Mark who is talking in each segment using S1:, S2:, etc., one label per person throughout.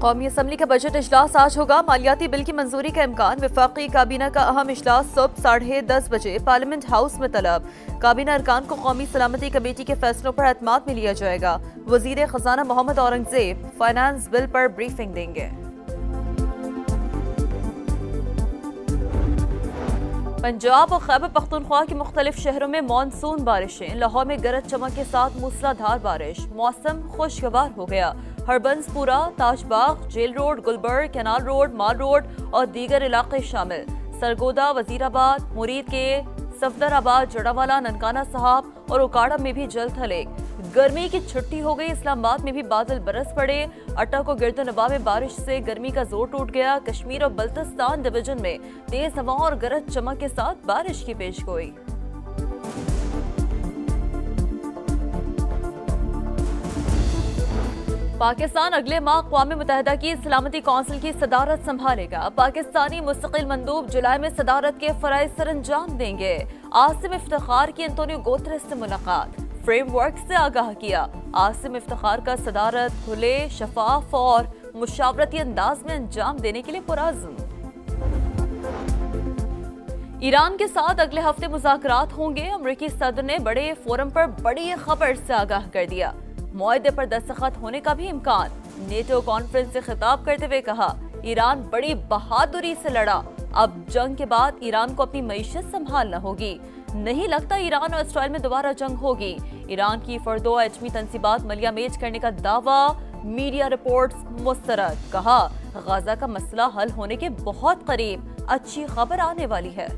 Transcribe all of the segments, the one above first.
S1: कौमी असम्बली का बजट इजलास आज होगा। मालियाती बिल की मंजूरी का इम्कान। वफाकी काबीना का अहम इजलास सुबह 10:30 बजे पार्लियामेंट हाउस में तलब। काबीना अरकान को कौमी सलामती कमेटी के फैसलों पर एतमाद में लिया जाएगा। वजीर खजाना मोहम्मद औरंगजेब फाइनेंस बिल पर ब्रीफिंग देंगे। पंजाब और खैबर पख्तूनख्वा के मुख्तलिफ शहरों में मानसून बारिशें। लाहौर में गरज चमक के साथ मूसलाधार बारिश। मौसम खुशगवार हो गया। Harbanspura, Tajbagh, jail road, Gulberg, canal road, mall road और दीगर इलाके शामिल। सरगोदा, वजीराबाद, मुरीद के सफदराबाद, जड़ावाला, ननकाना साहब और उकाड़ा में भी जल थले। गर्मी की छुट्टी हो गई। इस्लामाबाद में भी बादल बरस पड़े। अट्टा को गिरदनवा में बारिश से गर्मी का जोर टूट गया। कश्मीर और बल्तिस्तान डिवीजन में तेज हवा और गरज चमक के साथ बारिश की पेशगोई। पाकिस्तान अगले माह अक़वाम मुत्तहिदा की सलामती कौंसिल की सदारत संभालेगा। पाकिस्तानी मुस्तकिल मंदूब जुलाई में सदारत के फराइज सरअंजाम देंगे। आसिम इफ्तिखार की एंटोनियो गुतेरेस से मुलाकात। फ्रेमवर्क से आगाह किया। आसिम इफ्तिखार का सदारत खुले, शफाफ और मुशावरती अंदाज में अंजाम देने के लिए पुरअज़्म। ईरान के साथ अगले हफ्ते मुज़ाकरात होंगे। अमरीकी सदर ने बड़े फोरम पर बड़ी खबर से आगाह कर दिया। मुआहदे पर दस्तखत होने का भी इम्कान। नेटो कॉन्फ्रेंस से खिताब करते हुए कहा, ईरान बड़ी बहादुरी से लड़ा। अब जंग के बाद ईरान को अपनी मईशत संभालना होगी। नहीं लगता ईरान और इसराइल में दोबारा जंग होगी। ईरान की फर्दो एटमी तंसीबात मलिया मेज करने का दावा। मीडिया रिपोर्ट्स मुस्तरद। कहा, गाजा का मसला हल होने के बहुत करीब। अच्छी खबर आने वाली है।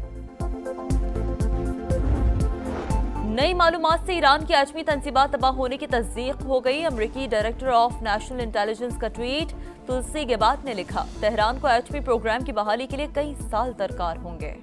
S1: नई मालूमात से ईरान की एटमी तंसीबात तबाह होने की तस्दीक हो गई। अमरीकी डायरेक्टर ऑफ नेशनल इंटेलिजेंस का ट्वीट। तुलसी गेबात ने लिखा, तेहरान को एटमी प्रोग्राम की बहाली के लिए कई साल दरकार होंगे।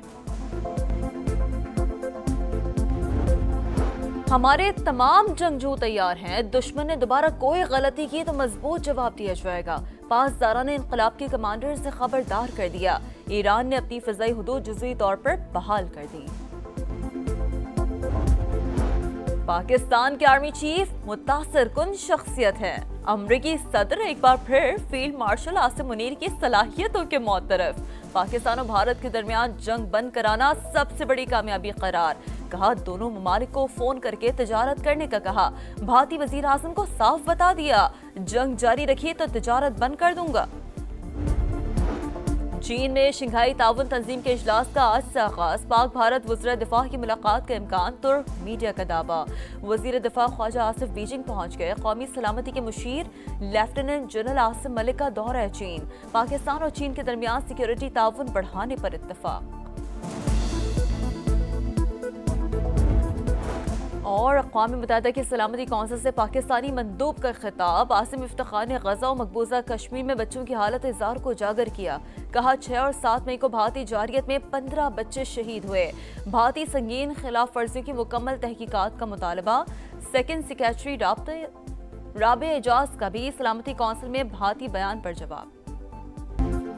S1: हमारे तमाम जंगजू तैयार हैं। दुश्मन ने दोबारा कोई गलती की तो मजबूत जवाब दिया जाएगा। पासदारान ने इनकलाब के कमांडर से खबरदार कर दिया। ईरान ने अपनी फिजाई हुदूद जुज़वी तौर पर बहाल कर दी। पाकिस्तान के आर्मी चीफ मुतासिर कुन शख्सियत है। अमरीकी सदर एक बार फिर फील्ड मार्शल आसिम मुनीर की सलाहियतों के मौतरफ। पाकिस्तान और भारत के दरमियान जंग बंद कराना सबसे बड़ी कामयाबी करार। कहा, दोनों ममालिक को फोन करके तिजारत करने का कहा। भारतीय वजीर आज़म को साफ बता दिया, जंग जारी रखिए तो तिजारत बंद कर दूंगा। चीन में शंघाई ताउन तंजीम के इजलास का आज से आगाज। पाक भारत वज़ीर दिफा की मुलाकात का इम्कान। तुर्क मीडिया का दावा। वज़ीर दिफा ख्वाजा आसिफ बीजिंग पहुंच गए। कौमी सलामती के मुशीर लेफ्टिनेंट जनरल आसिम मलिक का दौरा है चीन। पाकिस्तान और चीन के दरमियान सिक्योरिटी ताउन बढ़ाने पर इत्तफाक। और अक़वाम मुत्तहिदा की सलामती कौंसिल से पाकिस्तानी मंदूब का खिताब। आसिम इफ्तिखार ने गजा और मकबूजा कश्मीर में बच्चों की हालत इज़ार को उजागर किया। कहा, 6 और 7 मई को भारतीय जारियत में 15 बच्चे शहीद हुए। भारतीय संगीन खिलाफ वर्जियों की मुकम्मल तहकीकात का मुतालबा। सेकेंड सेक्रेटरी राबे एजाज का भी सलामती कौंसिल में भारतीय बयान पर जवाब।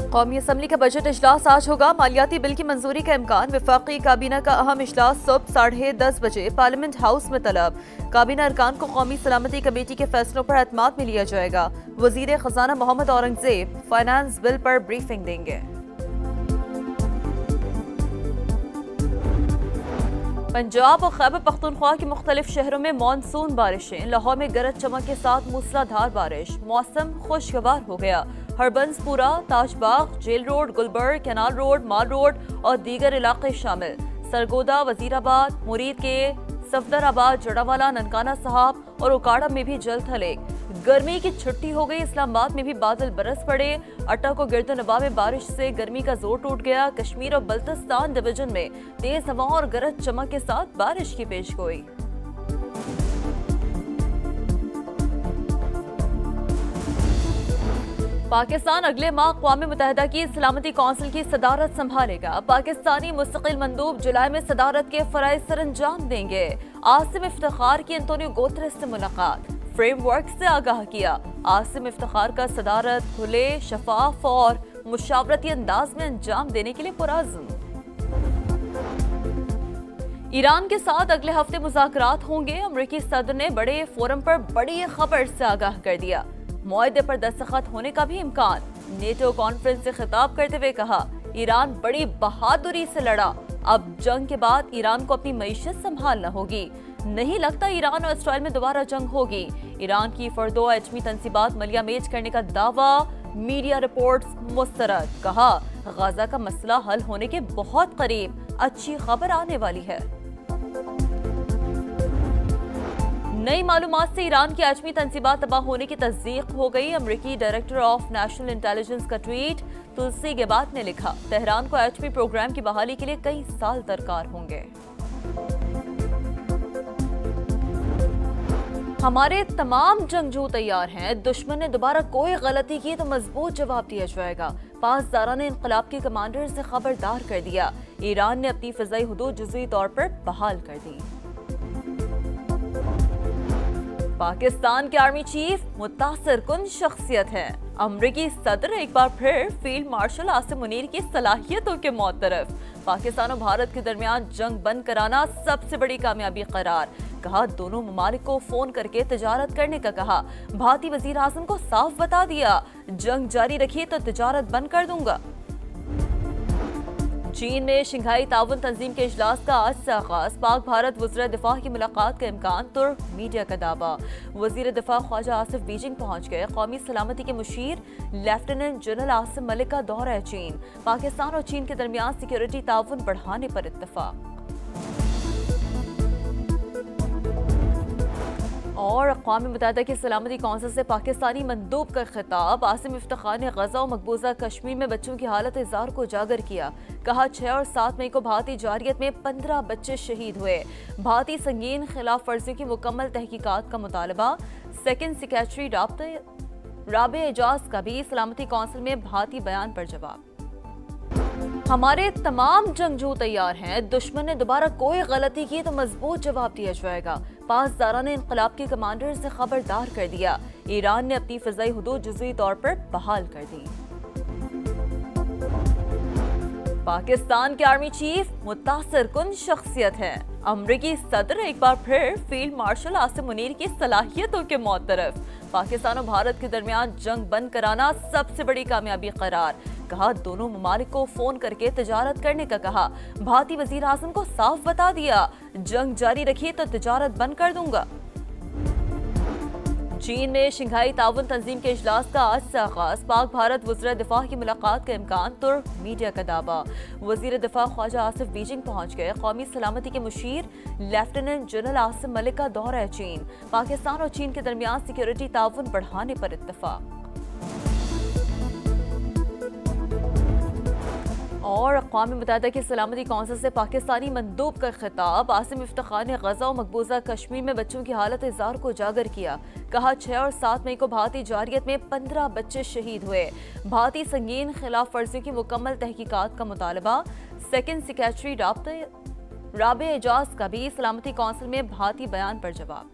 S1: कौमी असम्बली का बजट इजलास आज होगा। मालियाती बिल की मंजूरी का इम्कान। वफाकी काबीना का अहम इजलास सुबह 10:30 बजे पार्लियामेंट हाउस में तलब। काबीना अरकान को कौमी सलामती कमेटी के फैसलों पर एतमाद में लिया जाएगा। वजीर खजाना मोहम्मद औरंगजेब फाइनेंस बिल पर ब्रीफिंग देंगे। पंजाब और खैबर पख्तूनख्वा के मुख्तलिफ शहरों में मानसून बारिशें। लाहौर में गरज चमक के साथ मूसलाधार बारिश। मौसम खुशगवार हो गया। Harbanspura, Tajbagh, jail road, Gulberg, canal road, mall road और दीगर इलाके शामिल। सरगोदा, वजीराबाद, मुरीद के सफदराबाद, जड़ावाला, ननकाना साहब और उकाड़ा में भी जल थले। गर्मी की छुट्टी हो गई। इस्लामाबाद में भी बादल बरस पड़े। अट्टा को गिरदनवा में बारिश से गर्मी का जोर टूट गया। कश्मीर और बल्तिस्तान डिवीजन में तेज हवा और गरज चमक के साथ बारिश की पेशगोई। पाकिस्तान अगले माह अक़वाम मुत्तहिदा की सलामती कौंसिल की सदारत संभालेगा। पाकिस्तानी मुस्तकिल मंदूब जुलाई में सदारत के फराइज सरअंजाम देंगे। आसिम इफ्तिखार की एंटोनियो गुतेरेस से मुलाकात। फ्रेमवर्क से आगाह किया। आसिम इफ्तिखार का सदारत खुले, शफाफ और मुशावरती अंदाज में अंजाम देने के लिए पुरअज़्म। ईरान के साथ अगले हफ्ते मुज़ाकरात होंगे। अमरीकी सदर ने बड़े फोरम पर बड़ी खबर से आगाह कर दिया। मुआहदे पर दस्तखत होने का भी इम्कान। नेटो कॉन्फ्रेंस से खिताब करते हुए कहा, ईरान बड़ी बहादुरी से लड़ा, अब जंग के बाद ईरान को अपनी मईशत संभालना होगी। नहीं लगता ईरान और इसराइल में दोबारा जंग होगी। ईरान की फर्दो एटमी तंसीबात मलिया मेज करने का दावा, मीडिया रिपोर्ट्स मुस्तरद। कहा, गाजा का मसला हल होने के बहुत करीब, अच्छी खबर आने वाली है। नई मालूमात से ईरान की एटमी तंसीबात तबाह होने की तस्दीक हो गई। अमरीकी डायरेक्टर ऑफ नेशनल इंटेलिजेंस का ट्वीट। तुलसी गेबात ने लिखा, तेहरान को एटमी प्रोग्राम की बहाली के लिए कई साल दरकार होंगे। हमारे तमाम जंगजू तैयार हैं, दुश्मन ने दोबारा कोई गलती की तो मजबूत जवाब दिया जाएगा। पासदारान ने इनकलाब के कमांडर से खबरदार कर दिया। ईरान ने अपनी फिजाई हुदूद जुज़वी तौर पर बहाल कर दी। पाकिस्तान के आर्मी चीफ मुतासिर कुन शख्सियत है। अमरीकी सदर एक बार फिर फील्ड मार्शल आसिम मुनीर की सलाहियतों के मौतरफ। पाकिस्तान और भारत के दरमियान जंग बंद कराना सबसे बड़ी कामयाबी करार। कहा, दोनों ममालिक को फोन करके तिजारत करने का कहा। भारतीय वजीर आज़म को साफ बता दिया, जंग जारी रखिए तो तिजारत बंद कर दूंगा। चीन में शंघाई ताउन तंजीम के इजलास का आज से आगाज। पाक भारत वज़ीर दिफा की मुलाकात का इम्कान, तुर्क मीडिया का दावा। वज़ीर दिफा ख्वाजा आसिफ बीजिंग पहुंच गए। कौमी सलामती के मुशीर लेफ्टिनेंट जनरल आसिम मलिक का दौरा है चीन। पाकिस्तान और चीन के दरमियान सिक्योरिटी ताउन बढ़ाने पर इत्तफाक। और अक़वाम मुत्तहिदा की सलामती कौंसिल से पाकिस्तानी मंदूब का खिताब। आसिम इफ्तिखार ने गजा और मकबूजा कश्मीर में बच्चों की हालत इज़ार को उजागर किया। कहा, 6 और 7 मई को भारतीय जारियत में 15 बच्चे शहीद हुए। भारतीय संगीन खिलाफ वर्जियों की मुकम्मल तहकीकात का मुतालबा। सेकेंड सेक्रेटरी राबे एजाज का भी सलामती कौंसिल में भारतीय बयान पर जवाब। हमारे तमाम जंगजू तैयार हैं, दुश्मन ने दोबारा कोई गलती की तो मजबूत जवाब दिया जाएगा। पासदारान ने इनकलाब के कमांडर से खबरदार कर दिया। ईरान ने अपनी फिजाई हुदूद जुज़वी तौर पर बहाल कर दी। पाकिस्तान के आर्मी चीफ मुतासिर कुन शख्सियत है। अमरीकी सदर एक बार फिर फील्ड मार्शल आसिम मुनीर की सलाहियतों के मौतरफ। पाकिस्तान और भारत के दरमियान जंग बंद कराना सबसे बड़ी कामयाबी करार। कहा, दोनों ममालिक को फोन करके तिजारत करने का कहा। भारतीय वजीर आज़म को साफ बता दिया, जंग जारी रखिए तो तिजारत बंद कर दूंगा। चीन में शंघाई ताउन तंजीम के इजलास का आज से आगाज। पाक भारत वज़ीर दिफा की मुलाकात का इम्कान, तुर्क मीडिया का दावा। वज़ीर दिफा ख्वाजा आसिफ बीजिंग पहुंच गए। कौमी सलामती के मुशीर लेफ्टिनेंट जनरल आसिम मलिक का दौरा है चीन। पाकिस्तान और चीन के दरमियान सिक्योरिटी ताउन बढ़ाने पर इत्तफाक। और अक़वाम मुत्तहिदा की सलामती कौंसिल से पाकिस्तानी मंदूब का खिताब। आसिम इफ्तिखार ने गजा और मकबूजा कश्मीर में बच्चों की हालत इज़ार को उजागर किया। कहा, 6 और 7 मई को भारतीय जारियत में 15 बच्चे शहीद हुए। भारतीय संगीन खिलाफ वर्जियों की मुकम्मल तहकीकात का मुतालबा। सेकेंड सेक्रेटरी राबे एजाज का भी सलामती कौंसिल में भारतीय बयान पर जवाब।